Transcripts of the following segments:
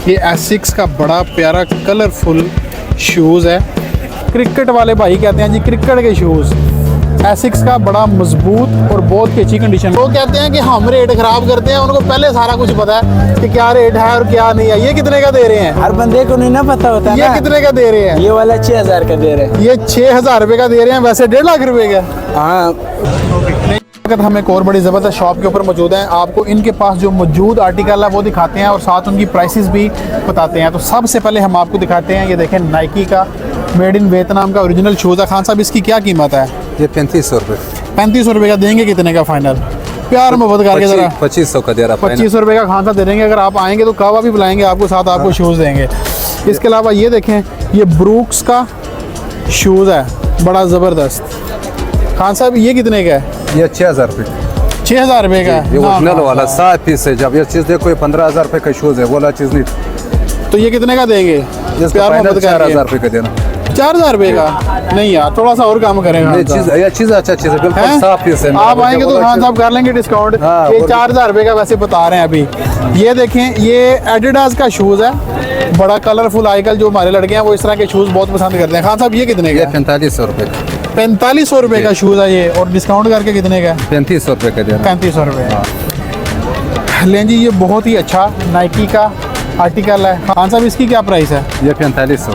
ये एसिक्स का बड़ा प्यारा कलरफुल शूज़ है। क्रिकेट वाले भाई कहते हैं जी, क्रिकेट के शूज़। एसिक्स का बड़ा मजबूत और बहुत ही अच्छी कंडीशन। वो कहते हैं कि हम रेट ख़राब करते हैं, उनको पहले सारा कुछ पता है कि क्या रेट है और क्या नहीं है। ये कितने का दे रहे हैं? हर बंदे को नहीं ना पता होता है। ये कितने का दे रहे हैं? ये वाला 6000 का दे रहे हैं। ये 6000 रुपये का दे रहे हैं, वैसे 1.5 लाख रुपए का। हाँ, हम एक और बड़ी ज़बरदस्त शॉप के ऊपर मौजूद हैं। आपको इनके पास जो मौजूद आर्टिकल है वो दिखाते हैं और साथ उनकी प्राइसेस भी बताते हैं। तो सबसे पहले हम आपको दिखाते हैं, ये देखें नाइकी का मेड इन वियतनाम का ओरिजिनल शूज़ है। खान साहब इसकी क्या कीमत है? ये 3500 रुपये। 3500 रुपये का देंगे? कितने का फाइनल? प्यार मोहब्बत करके जरा 2500 का दे रहा। 2500 रुपये का खान साहब दे देंगे। अगर आप आएंगे तो कहवा भी बुलाएंगे आपको, साथ आपको शूज़ देंगे। इसके अलावा ये देखें, ये ब्रूक्स का शूज़ है, बड़ा ज़बरदस्त। खान साहब ये कितने का है? ये 6000 रुपये। 6000 रुपये का ये ओरिजिनल वाला 7 पीस है। जब ये चीज़ देखो, ये 15000 रुपये का शूज़ है, बोला चीज़ नहीं। तो ये कितने का देंगे? प्यार मोहब्बत 4000 रुपये का देना। 4000 रुपये का नहीं यार, थोड़ा सा और काम करेंगे। ये चीज़ अच्छा चीज़ है, बिल्कुल साफ पीस है। आप आएंगे तो खान साहब कर लेंगे डिस्काउंट। हाँ, ये 4000 रुपये का वैसे बता रहे हैं अभी। ये देखें, ये एडिडास का शूज़ है, बड़ा कलरफुल। आजकल जो हमारे लड़के हैं वो इस तरह के शूज़ बहुत पसंद करते हैं। खान साहब ये कितने का? 4500 रुपये। 4500 रुपये का शूज़ है ये, और डिस्काउंट करके कितने का? 3500 रुपये का देना। 3500 रुपये। लें जी, ये बहुत ही अच्छा नाइकी का आर्टिकल है। खान साहब इसकी क्या प्राइस है? ये 4500।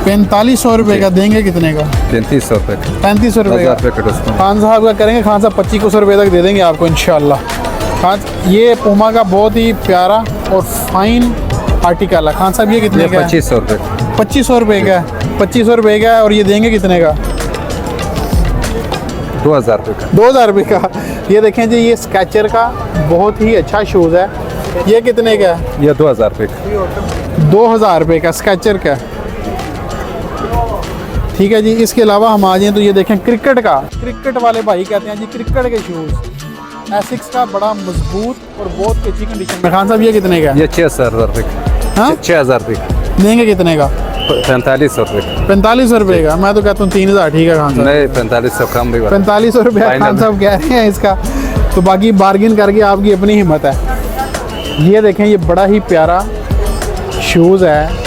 4500 रुपये का देंगे? कितने का? 3500 रुपये। 3500 रुपये का। 1000 रुपये का डिस्काउंट। खान साहब का करेंगे, खान साहब 2500 रुपये तक दे देंगे आपको इंशाल्लाह। खान, ये पूमा का बहुत ही प्यारा और फाइन आर्टिकल है। खान साहब ये कितने का? 2500 रुपये। 2500 रुपये का। 2500 रुपये का, और ये देंगे कितने का? 2000 रुपये का। 2000 रुपये का। ये देखें जी, ये स्केचर का बहुत ही अच्छा शूज़ है। ये कितने का? ये 2000 रुपये का। 2000 रुपये का स्केचर का। ठीक है जी। इसके अलावा हम आ जाएँ तो ये देखें क्रिकेट का। क्रिकेट वाले भाई कहते हैं जी, क्रिकेट के शूज़। एसिक्स का बड़ा मजबूत और बहुत अच्छी कंडीशन में। खान साहब ये कितने का? ये 6000 रुपये का। हाँ, 6000 रुपये का। देंगे कितने का? 4500 रुपये। 4500 रुपये का। मैं तो कहता हूँ 3000 ठीक है खान साहब। नहीं, 4500 कम भी। 4500 रुपये खान साहब कह रहे हैं इसका, तो बाकी बार्गिन करके आपकी अपनी हिम्मत है। ये देखें, ये बड़ा ही प्यारा शूज़ है।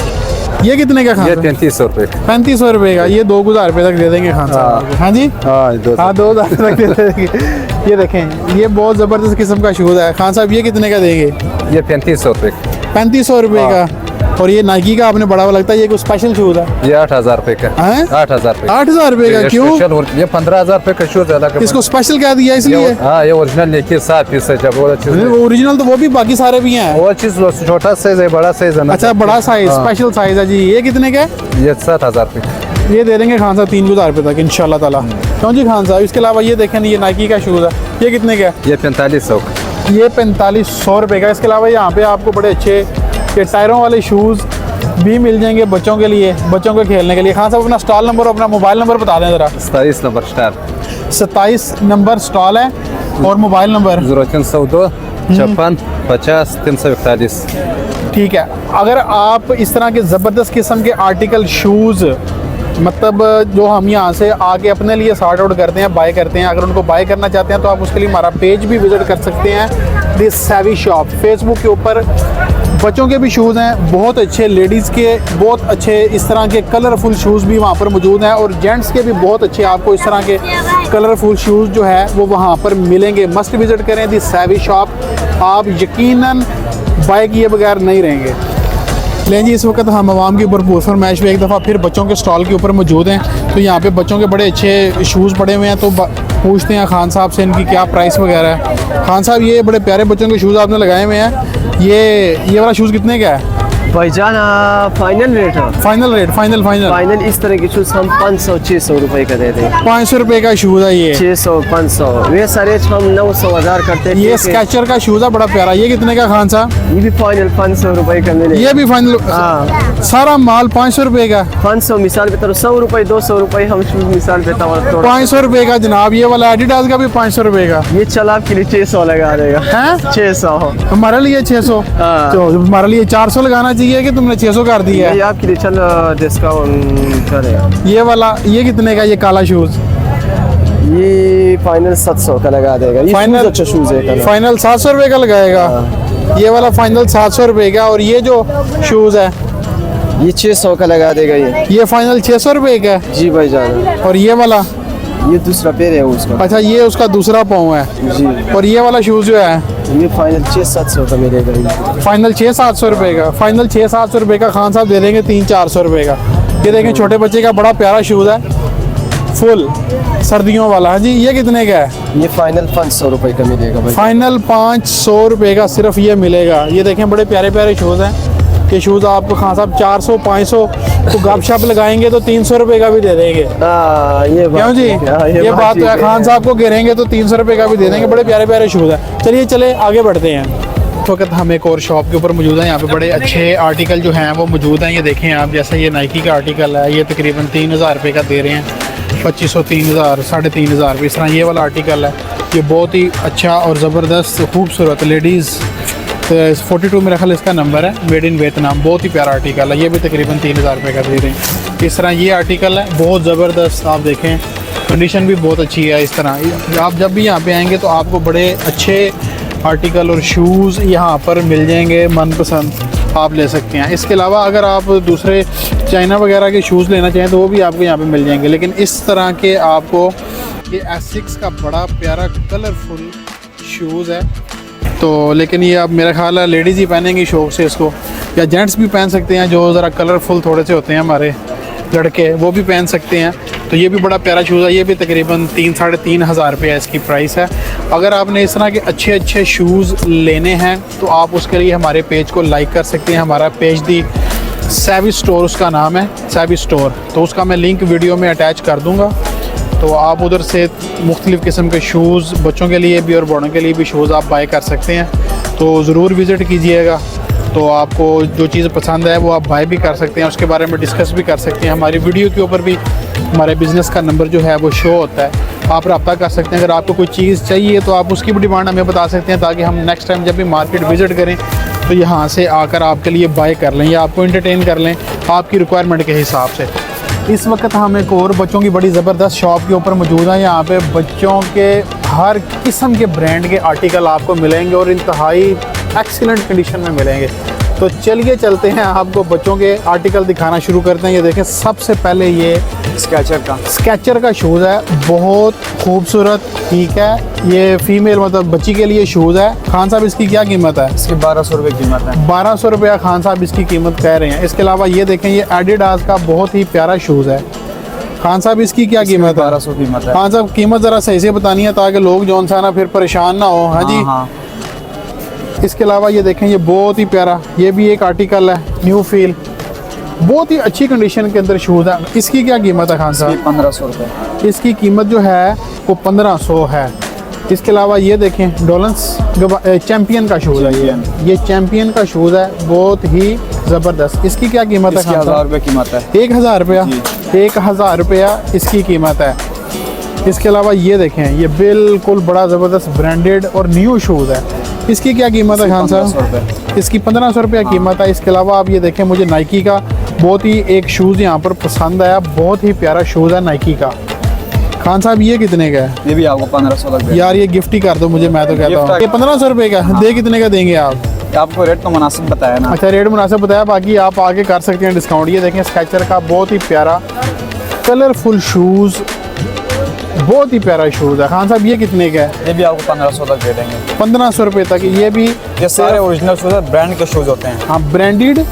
ये कितने का खान ये साहब? 3500 रुपये। 3500 रुपये का। ये 2000 रुपये तक दे देंगे खान साहब। हाँ जी, हाँ, हाँ 2000 तक दे देंगे। ये देखें, ये बहुत ज़बरदस्त किस्म का शूज़ है। खान साहब ये कितने का देंगे? ये 3500 रुपये का। 3500 रुपये का। और ये नाइकी का आपने बड़ा लगता है, ये कोई स्पेशल शूज़ है? ये 8000 रुपये का। हैं? 8000 रुपये। 8000 रुपये का? क्यों? ये 15000 रुपये का शूज है। इसको स्पेशल क्या दिया इसलिए? हाँ, ये ओरिजिनल लेके 7 पीस है। जब वो चीज ओरिजिनल तो वो भी बाकी सारे भी हैं। वो चीज छोटा साइज है, बड़ा साइज है ना। अच्छा, बड़ा साइज, स्पेशल साइज है जी। ये कितने का? ये 7000 रुपये। ये दे देंगे खान साहब 3000 रुपये तक इंशाल्लाह ताला। क्यों जी खान साहब? इसके अलावा ये देखें, ये नाइकी का शूज़ है। ये कितने का? ये 4500 का। ये 4500 रुपये का। इसके अलावा यहाँ पे आपको बड़े अच्छे ये टायरों वाले शूज़ भी मिल जाएंगे बच्चों के लिए, बच्चों को खेलने के लिए। खान साहब अपना स्टॉल नंबर और अपना मोबाइल नंबर बता दें ज़रा। 27 नंबर स्टार। 27 नंबर स्टॉल है, और मोबाइल नंबर 0302 56 50 341। ठीक है। अगर आप इस तरह के ज़बरदस्त किस्म के आर्टिकल शूज़, मतलब जो हम यहाँ से आके अपने लिए सॉर्ट आउट करते हैं, बाय करते हैं, अगर उनको बाय करना चाहते हैं तो आप उसके लिए हमारा पेज भी विज़िट कर सकते हैं, दिस सैवी शॉप। फेसबुक के ऊपर बच्चों के भी शूज़ हैं बहुत अच्छे, लेडीज़ के बहुत अच्छे, इस तरह के कलरफुल शूज़ भी वहाँ पर मौजूद हैं, और जेंट्स के भी बहुत अच्छे आपको इस तरह के कलरफुल शूज़ जो है वो वहाँ पर मिलेंगे। मस्ट विज़िट करें दिस सैवी शॉप। आप यकीनन बाय किए बगैर नहीं रहेंगे। लें जी, इस वक्त हम आवाम की भरपूर फरमाइश में एक दफ़ा फिर बच्चों के स्टॉल के ऊपर मौजूद हैं। तो यहाँ पे बच्चों के बड़े अच्छे शूज़ पड़े हुए हैं, तो पूछते हैं खान साहब से इनकी क्या प्राइस वगैरह है। खान साहब, ये बड़े प्यारे बच्चों के शूज़ आपने लगाए हुए हैं, ये वाला शूज़ कितने का है? भाईजान फाइनल रेट है। Final rate? फाइनल इस तरह के शूज हम 500-600 रुपए का दे दें। 500 रुपये का शूज़ है ये? 600-500 वे सारे हम 900-1000 करते हैं। ये स्केचर का शूज़ है, बड़ा प्यारा। ये कितने का खान साहब? ये भी फाइनल 500 रुपए का मिले। ये भी फाइनल? हाँ, सारा माल 500 रुपये का? 500 मिसाल पे 100 रुपये 200 रुपये हम शूज मिसाल पे 500 रुपये का जनाब। ये वाला एडिडास का भी 500 रुपये का? ये चल आपके लिए 600 लगा देगा। हैं? 600 हमारे लिए 600? हाँ। तो हमारे लिए 400 लगाना चाहिए कि तुमने 600 कर दिया है? ये आपके लिए चल डिस्काउंट करेगा। ये वाला ये कितने का? ये काला शूज़ ये फाइनल 700 का लगा देगा। ये फाइनल अच्छा शूज है कलर। फाइनल 700 रुपये का लगाएगा। ये वाला फाइनल 700 रुपये का। और ये जो शूज़ है ये 600 का लगा देगा ये फाइनल 600 रुपये का है। जी भाईजान। और ये वाला ये दूसरा पैर है उसका। अच्छा, ये उसका दूसरा पाँव है जी। और ये वाला शूज़ जो है ये फाइनल 600-700 का मिलेगा ये। फाइनल 600-700 रुपये का। फाइनल 600-700 रुपये का खान साहब दे देंगे 300-400 रुपये का। ये देखें छोटे बच्चे का बड़ा प्यारा शूज़ है, फुल सर्दियों वाला। हाँ जी, ये कितने का है? ये फाइनल 500 रुपये का मिलेगा भाई। फाइनल 500 रुपये का सिर्फ ये मिलेगा। ये देखें बड़े प्यारे प्यारे शूज़ हैं। ये शूज़ आपको खान साहब 400-500 तो गपशप लगाएंगे तो 300 रुपये का भी दे देंगे। ये क्यों जी? ये बात तो है, खान साहब को गिरेंगे तो 300 रुपये का भी दे देंगे। बड़े प्यारे प्यारे शूज़ हैं। चलिए आगे बढ़ते हैं। इस वक्त हम एक और शॉप के ऊपर मौजूद हैं। यहाँ पे बड़े अच्छे आर्टिकल जो हैं वो मौजूद हैं। ये देखें आप, जैसे ये नाइकी का आर्टिकल है, ये तकरीबन 3000 रुपये का दे रहे हैं। 2500, 3000, 3500 इस तरह ये वाला आर्टिकल है। ये बहुत ही अच्छा और ज़बरदस्त खूबसूरत लेडीज़ 42 मेरा ख्याल इसका नंबर है, मेड इन वियतनाम। बहुत ही प्यारा आर्टिकल है। ये भी तकरीबन 3000 रुपये का दे रहे हैं। इस तरह ये आर्टिकल है, बहुत ज़बरदस्त। आप देखें कंडीशन भी बहुत अच्छी है। इस तरह आप जब भी यहाँ पे आएंगे तो आपको बड़े अच्छे आर्टिकल और शूज़ यहाँ पर मिल जाएंगे, मनपसंद आप ले सकते हैं। इसके अलावा अगर आप दूसरे चाइना वगैरह के शूज़ लेना चाहें तो वो भी आपको यहाँ पे मिल जाएंगे। लेकिन इस तरह के आपको ये एसिक्स का बड़ा प्यारा कलरफुल शूज़ है। तो लेकिन ये अब मेरा ख्याल है लेडीज़ ही पहनेंगी शौक से इसको, या जेंट्स भी पहन सकते हैं जो ज़रा कलरफुल थोड़े से होते हैं हमारे लड़के, वो भी पहन सकते हैं। तो ये भी बड़ा प्यारा शूज़ है। ये भी तकरीबन 3-3.5 रुपये इसकी प्राइस है। अगर आपने इस तरह के अच्छे अच्छे शूज़ लेने हैं तो आप उसके लिए हमारे पेज को लाइक कर सकते हैं। हमारा पेज दी सैवी स्टोर उसका नाम है, सैवी स्टोर। तो उसका मैं लिंक वीडियो में अटैच कर दूँगा। तो आप उधर से मुख्तलिफ़ किस्म के शूज़ बच्चों के लिए भी और बड़ों के लिए भी शूज़ आप बाय कर सकते हैं। तो ज़रूर विज़िट कीजिएगा। तो आपको जो चीज़ पसंद है वो आप बाय भी कर सकते हैं, उसके बारे में डिस्कस भी कर सकते हैं। हमारी वीडियो के ऊपर भी हमारे बिज़नेस का नंबर जो है वो शो होता है, आप रब्ता कर सकते हैं। अगर आपको कोई चीज़ चाहिए तो आप उसकी भी डिमांड हमें बता सकते हैं, ताकि हम नेक्स्ट टाइम जब भी मार्केट विज़िट करें तो यहाँ से आकर आपके लिए बाय कर लें या आपको एंटरटेन कर लें आपकी रिक्वायरमेंट के हिसाब से। इस वक्त हम एक और बच्चों की बड़ी ज़बरदस्त शॉप के ऊपर मौजूद हैं। यहाँ पे बच्चों के हर किस्म के ब्रांड के आर्टिकल आपको मिलेंगे और इंतहाई एक्सीलेंट कंडीशन में मिलेंगे। तो चलिए चलते हैं, आपको बच्चों के आर्टिकल दिखाना शुरू करते हैं। ये देखें, सबसे पहले ये स्केचर का शूज़ है, बहुत खूबसूरत। ठीक है, ये फीमेल मतलब बच्ची के लिए शूज़ है। खान साहब इसकी क्या कीमत है? इसकी 1200 रुपये कीमत है। 1200 रुपया खान साहब इसकी कीमत कह रहे हैं। इसके अलावा ये देखें, ये एडिडास का बहुत ही प्यारा शूज़ है। खान साहब इसकी क्या कीमत है? 1200 कीमत है। खान साहब कीमत ज़रा सही से बतानी है ताकि लोग जौन सा ना फिर परेशान ना हो। हाँ जी। हाँ। इसके अलावा ये देखें, ये बहुत ही प्यारा, ये भी एक आर्टिकल है, न्यू फील, बहुत ही अच्छी कंडीशन के अंदर शूज़ है। इसकी क्या कीमत है खान साहब? 1500 रुपये। इसकी कीमत जो है वो 1500 है। इसके अलावा ये देखें, डोलेंस चैम्पियन का शूज़ है। ये चैम्पियन का शूज़ है, बहुत ही ज़बरदस्त। इसकी क्या कीमत है? 1000 रुपये कीमत है। 1000 रुपया। 1000 रुपया इसकी कीमत है। इसके अलावा ये देखें, ये बिल्कुल बड़ा ज़बरदस्त ब्रांडेड और न्यू शूज़ है। इसकी क्या कीमत है खान साहब? इसकी 1500 रुपया कीमत है। इसके अलावा आप ये देखें, मुझे नाइकी का बहुत ही एक शूज़ यहाँ पर पसंद आया, बहुत ही प्यारा शूज़ है नाइकी का। खान साहब ये कितने का है? ये भी आपको 1500 लग यार ये गिफ्ट ही कर दो मुझे, मैं तो कहता हूँ। ये 1500 रुपये का दे कितने का देंगे आप? आपको रेट तो मुनासिब बताया ना। अच्छा, रेट मुनासिब बताया, बाकी आप आगे कर सकते हैं डिस्काउंट। ये देखें, स्केचर का बहुत ही प्यारा कलरफुल शूज़, बहुत ही प्यारा शूज़ है। खान साहब ये कितने का है? ये भी आपको 1500 तक दे देंगे। 1500 रुपये तक। ये भी ये सारे ओरिजिनल शूज़ है, ब्रांड के शूज़ होते हैं। हाँ, ब्रांडेड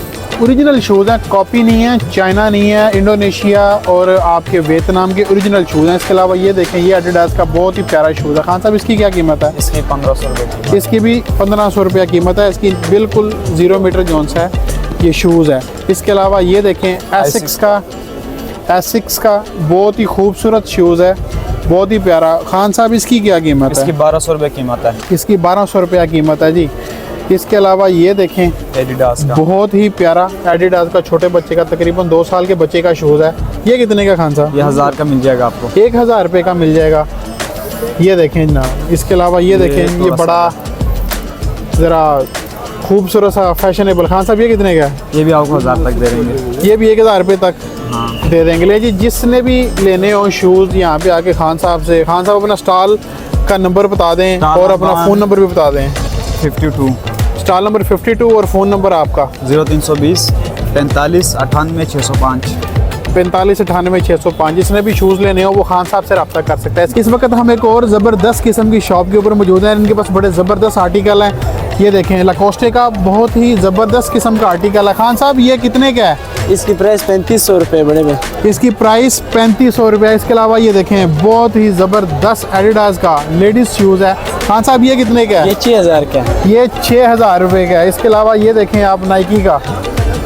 ओरिजिनल शूज़ हैं, कॉपी नहीं है, चाइना नहीं है, इंडोनेशिया और आपके वियतनाम के ओरिजिनल शूज़ हैं। इसके अलावा ये देखें, ये एडिडास का बहुत ही प्यारा शूज़ है। खान साहब इसकी क्या कीमत है? इसकी 1500 रुपये। इसकी भी 1500 रुपया कीमत है। इसकी बिल्कुल 0 मीटर जोन सा है ये शूज़ है। इसके अलावा ये देखें, एसिक्स का बहुत ही खूबसूरत शूज़ है, बहुत ही प्यारा। खान साहब इसकी क्या कीमत है? इसकी 1200 रुपये कीमत है। इसकी 1200 रुपया कीमत है जी। इसके अलावा ये देखें, एडिडास का बहुत ही प्यारा एडिडास का छोटे बच्चे का, तकरीबन 2 साल के बच्चे का शूज़ है। ये कितने का खान साहब? ये 1000 का मिल जाएगा आपको। 1000 रुपये का मिल जाएगा। ये देखें ना। इसके अलावा ये देखें, ये बड़ा ज़रा खूबसूरत सा फैशनेबल। खान साहब ये कितने का है? ये भी आपको 1000 तक दे देंगे। ये भी 1000 रुपये तक दे देंगे। ले जी, जिसने भी लेने हो शूज़ यहाँ पे आके खान साहब से, खान साहब अपना स्टॉल का नंबर बता दें और अपना फ़ोन नंबर भी बता दें। 52 स्टॉल नंबर 52 और फ़ोन नंबर आपका 0320 45 98 605। 45 98 605। जिसने भी शूज़ लेने हो वो खान साहब से रब्ता कर सकता है। इस वक्त हम एक और ज़बरदस्त किस्म की शॉप के ऊपर मौजूद हैं। इनके पास बड़े ज़बरदस्त आर्टिकल हैं। ये देखें, लाकोस्टे का बहुत ही ज़बरदस्त किस्म का आर्टिकल है। खान साहब ये कितने का है? इसकी प्राइस 3500 रुपये बड़े में। इसकी प्राइस 3500 रुपये। इसके अलावा ये देखें, बहुत ही ज़बरदस्त एडिडास का लेडीज़ शूज़ है। खान साहब ये कितने का है? ये 6000 का है। ये 6000 रुपये का है। इसके अलावा ये देखें आप, नाइकी का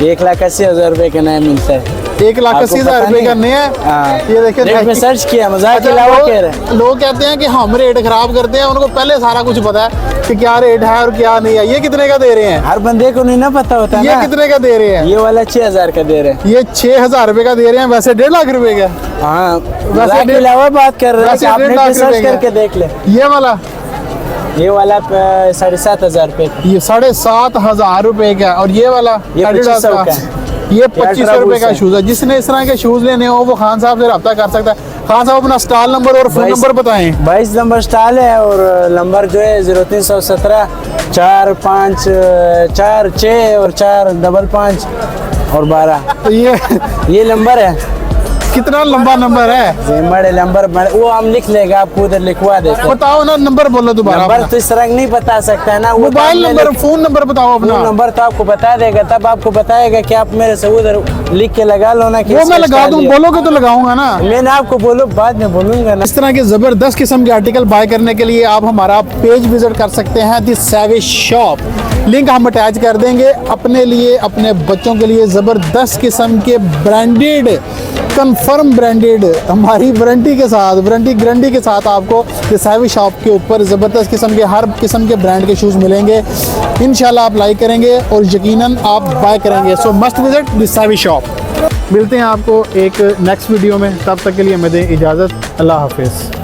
1,80,000 रुपये का नया मिलता है। 1,80,000 रुपये का नया है। हाँ। ये देखें, नेट में सर्च किया, मजाक के अच्छा, अलावा कह रहे हैं। लोग कहते हैं कि हम रेट खराब करते हैं, उनको पहले सारा कुछ पता है कि क्या रेट है और क्या नहीं है। ये कितने का दे रहे हैं? हर बंदे को नहीं ना पता होता ये ना। कितने का दे रहे हैं? ये वाला 6000 का दे रहे हैं। ये 6000 रुपये का दे रहे हैं, वैसे 1.5 लाख रुपए का। हाँ, मजाक के अलावा बात कर रहे हैं कि आप नेट में सर्च करके देख ले। ये वाला 7,500 रुपये का। ये 7,500 रुपए का। और ये वाला ये Adidas 2500 का का है। ये 2500 रुपए का है। शूज़ है। जिसने इस तरह के शूज़ लेने हो वो खान साहब से रब्ता कर सकता है। खान साहब अपना स्टॉल नंबर और फ़ोन नंबर बताएं। 22 नंबर स्टॉल है और नंबर जो है 0317 45 46 और 455 और 12। तो ये नंबर है। कितना लंबा नंबर है? बड़े नंबर वो हम लिख लेगा, आपको उधर लिखवा देते हैं। बताओ ना, नंबर बोलो दोबारा नंबर अपना। तो इस रंग नहीं बता सकता है ना। वो मोबाइल नंबर, फ़ोन नंबर बताओ अपना। नंबर तो आपको बता देगा, तब आपको बताएगा कि आप मेरे से उधर लिख के लगा लो ना कि वो मैं इसका लगा स्टाइल दूं, ये। बोलोगे तो लगाऊंगा ना। मैंने आपको बोलो, बाद में बोलूंगा ना। इस तरह के ज़बरदस्त किस्म के आर्टिकल बाय करने के लिए आप हमारा पेज विजिट कर सकते हैं, द सैविश शॉप। लिंक हम अटैच कर देंगे। अपने लिए, अपने बच्चों के लिए ज़बरदस्त किस्म के ब्रांडेड, कंफर्म ब्रांडेड, हमारी वारंटी के साथ, वारंटी गारंटी के साथ आपको द सैविश शॉप के ऊपर ज़बरदस्त किस्म के हर किस्म के ब्रांड के शूज़ मिलेंगे। इंशाल्लाह आप लाइक करेंगे और यकीनन आप बाय करेंगे। So must visit the Savish shop. मिलते हैं आपको एक नेक्स्ट वीडियो में, तब तक के लिए हमें दें इजाज़त। अल्लाह हाफिज़।